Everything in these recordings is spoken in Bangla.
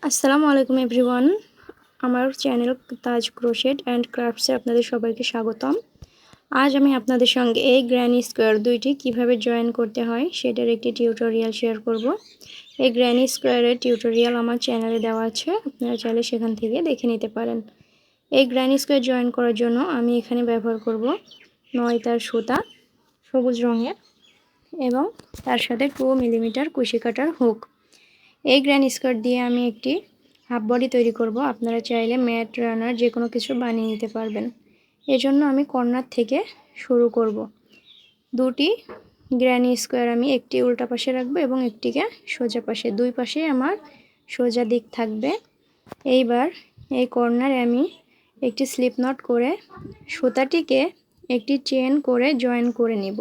আসসালামু আলাইকুম এভরিওয়ান। আমার চ্যানেল তাজ ক্রোশেট অ্যান্ড ক্রাফটসে আপনাদের সবাইকে স্বাগতম। আজ আমি আপনাদের সঙ্গে এই গ্র্যানি স্কোয়ার দুইটি কিভাবে জয়েন করতে হয় সেটার একটি টিউটোরিয়াল শেয়ার করব। এই গ্র্যানি স্কোয়ারের টিউটোরিয়াল আমার চ্যানেলে দেওয়া আছে, আপনারা চাইলে সেখান থেকে দেখে নিতে পারেন। এই গ্র্যানি স্কোয়ার জয়েন করার জন্য আমি এখানে ব্যবহার করব 9 তার সুতা সবুজ রঙের এবং তার সাথে 2 মিলিমিটার কুশি কাটার হুক। এই গ্র্যানি স্কোয়ার দিয়ে আমি একটি হাফ বডি তৈরি করব। আপনারা চাইলে ম্যাট রানার যে কোনো কিছু বানিয়ে নিতে পারবেন। এজন্য আমি কর্নার থেকে শুরু করব। দুটি গ্র্যানি স্কোয়ার আমি একটি উল্টা পাশে রাখবো এবং একটিকে সোজা পাশে, দুই পাশেই আমার সোজা দিক থাকবে। এইবার এই কর্নারে আমি একটি স্লিপ নট করে সুতাটিকে একটি চেন করে জয়েন করে নিব।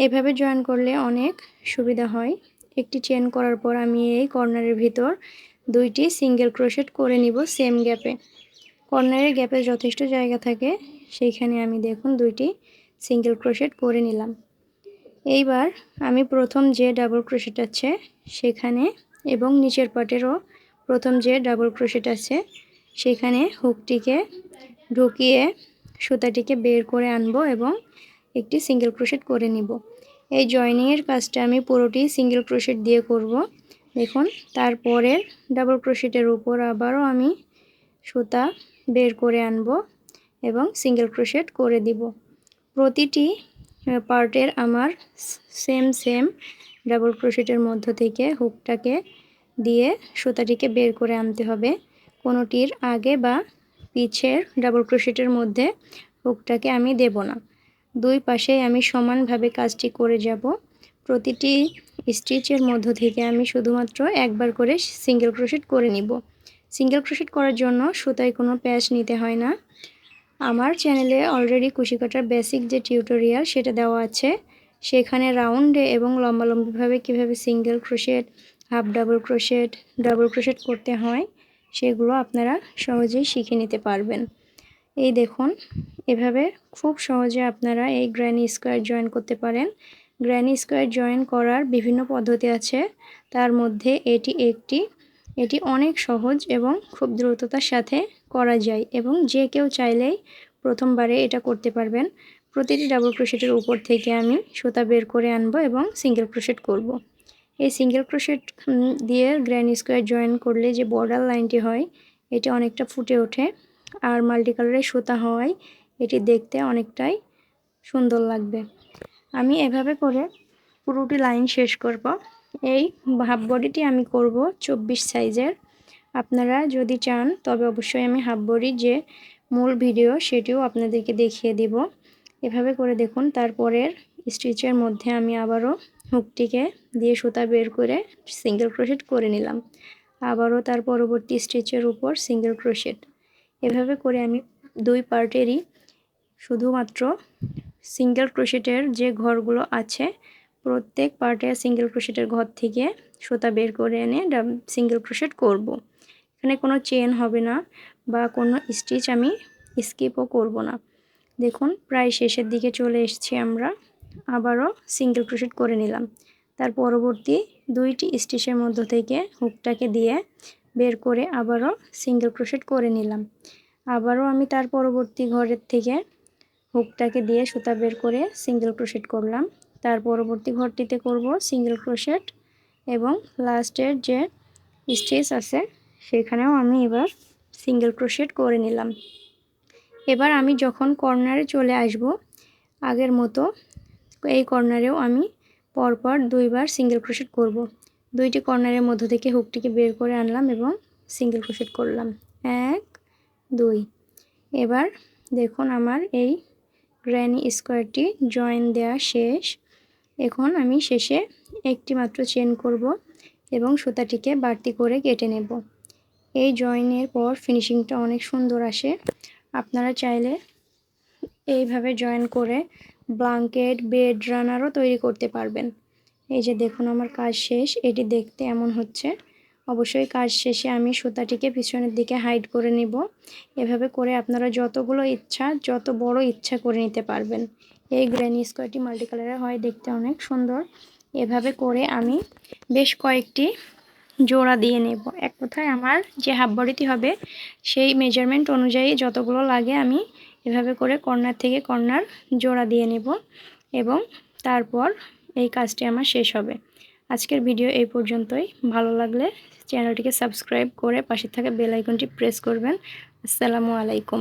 এইভাবে জয়েন করলে অনেক সুবিধা হয়। একটি চেন করার পর আমি এই কর্নারের ভিতর দুইটি সিঙ্গেল ক্রোশেট করে নিব সেম গ্যাপে। কর্নারের গ্যাপে যথেষ্ট জায়গা থাকে, সেইখানে আমি দেখুন দুইটি সিঙ্গেল ক্রোশেট করে নিলাম। এইবার আমি প্রথম যে ডাবল ক্রোশেট আছে সেখানে এবং নিচের পাটেরও প্রথম যে ডাবল ক্রোশেট আছে সেখানে হুকটিকে ঢুকিয়ে সুতাটিকে বের করে আনবো এবং একটি সিঙ্গেল ক্রোশেট করে নিব। এই জয়েনিংয়ের কাজটা আমি পুরোটি সিঙ্গেল ক্রোশেট দিয়ে করব। দেখুন, তারপরের ডাবল ক্রোশেটের উপর আবারও আমি সুতা বের করে আনব এবং সিঙ্গেল ক্রোশেট করে দিব। প্রতিটি পার্টের আমার সেম ডাবল ক্রোশেটের মধ্য থেকে হুকটাকে দিয়ে সুতাটিকে বের করে আনতে হবে। কোনোটির আগে বা পিছের ডাবল ক্রোশেটের মধ্যে হুকটাকে আমি দেব না। দুই পাশেই আমি সমানভাবে কাজটি করে যাব। প্রতিটি স্টিচের মধ্য থেকে আমি শুধুমাত্র একবার করে সিঙ্গেল ক্রোশেট করে নিব। সিঙ্গেল ক্রোশেট করার জন্য সুতায় কোনো প্যাচ নিতে হয় না। আমার চ্যানেলে অলরেডি কুশি কাটার বেসিক যে টিউটোরিয়াল সেটা দেওয়া আছে, সেখানে রাউন্ডে এবং লম্বালম্বিভাবে কীভাবে single crochet, half double crochet করতে হয় সেগুলো আপনারা সহজেই শিখে নিতে পারবেন। এই দেখুন, এভাবে খুব সহজে আপনারা এই গ্র্যানি স্কোয়ার জয়েন করতে পারেন। গ্র্যানি স্কোয়ার জয়েন করার বিভিন্ন পদ্ধতি আছে, তার মধ্যে এটি অনেক সহজ এবং খুব দ্রুততার সাথে করা যায় এবং যে কেউ চাইলেই প্রথমবারে এটা করতে পারবেন। প্রতিটি ডাবল ক্রোশেটের উপর থেকে আমি সুতা বের করে আনবো এবং সিঙ্গেল ক্রোশেট করব। এই সিঙ্গেল ক্রোশেট দিয়ে গ্র্যানি স্কোয়ার জয়েন করলে যে বর্ডার লাইনটি হয় এটি অনেকটা ফুটে ওঠে, আর মাল্টি কালারের সুতা হওয়ায় এটি দেখতে অনেকটাই সুন্দর লাগবে। আমি এভাবে করে পুরোটি লাইন শেষ করব। এই হাফ বডিটি আমি করব 24 সাইজের। আপনারা যদি চান তবে অবশ্যই আমি হাফ বডির যে মূল ভিডিও সেটিও আপনাদেরকে দেখিয়ে দিব। এভাবে করে দেখুন, তারপরের স্টিচের মধ্যে আমি আবারও হুকটিকে দিয়ে সুতা বের করে সিঙ্গেল ক্রোশেট করে নিলাম। আবারও তার পরবর্তী স্টিচের উপর সিঙ্গেল ক্রোশেট। এভাবে করে আমি দুই পার্টেরই শুধুমাত্র সিঙ্গেল ক্রোশেটের যে ঘরগুলো আছে প্রত্যেক পার্টে সিঙ্গেল ক্রোশেটের ঘর থেকে সুতা বের করে এনে সিঙ্গেল ক্রোশেট করব। এখানে কোনো চেন হবে না বা কোনো স্টিচ আমি স্কিপও করব না। দেখুন, প্রায় শেষের দিকে চলে এসেছি আমরা। আবারও সিঙ্গেল ক্রোশেট করে নিলাম। তার পরবর্তী দুইটি স্টিচের মধ্য থেকে হুকটাকে দিয়ে বের করে আবারও সিঙ্গেল ক্রোশেট করে নিলাম। আবারও আমি তার পরবর্তী ঘরের থেকে হুকটাকে দিয়ে সুতা বের করে সিঙ্গেল ক্রোশেট করলাম। তার পরবর্তী ঘরটিতে করব সিঙ্গেল ক্রোশেট এবং লাস্টের যে স্টিচ আছে সেখানেও আমি এবার সিঙ্গেল ক্রোশেট করে নিলাম। এবার আমি যখন কর্নারে চলে আসব আগের মতো এই কর্নারেও আমি পরপর দুইবার সিঙ্গেল ক্রোশেট করব। দুইটি কর্নারের মধ্য থেকে হুকটিকে বের করে আনলাম এবং সিঙ্গেল ক্রোশেট করলাম, 1 2। এবার দেখুন, আমার এই গ্র্যানি স্কোয়ারটি জয়েন দেওয়া শেষ। এখন আমি শেষে একটি মাত্র চেন করব এবং সুতাটিকে বাড়তি করে কেটে নেব। এই জয়েনের পর ফিনিশিংটা অনেক সুন্দর আসে। আপনারা চাইলে এইভাবে জয়েন করে ব্ল্যাঙ্কেট, বেড রানারও তৈরি করতে পারবেন। এই যে দেখুন, আমার কাজ শেষ। এটি দেখতে এমন হচ্ছে। অবশ্যই কাজ শেষে আমি সুতাটিকে পিছনের দিকে হাইড করে নিব। এভাবে করে আপনারা যতগুলো ইচ্ছা, যত বড় ইচ্ছা করে নিতে পারবেন। এই গ্র্যানি স্কোয়ারটি মাল্টি কালারের হয়, দেখতে অনেক সুন্দর। এভাবে করে আমি বেশ কয়েকটি জোড়া দিয়ে নেব। এক কথায় আমার যে হাফ বডিটি হবে সেই মেজারমেন্ট অনুযায়ী যতগুলো লাগে আমি এভাবে করে কর্নার থেকে কর্নার জোড়া দিয়ে নেব এবং তারপর এই কাজটি আমার শেষ হবে। আজকের ভিডিও এই পর্যন্তই। ভালো লাগলে চ্যানেলটিকে সাবস্ক্রাইব করে পাশে থাকা বেল আইকনটি প্রেস করবেন। আসসালামু আলাইকুম।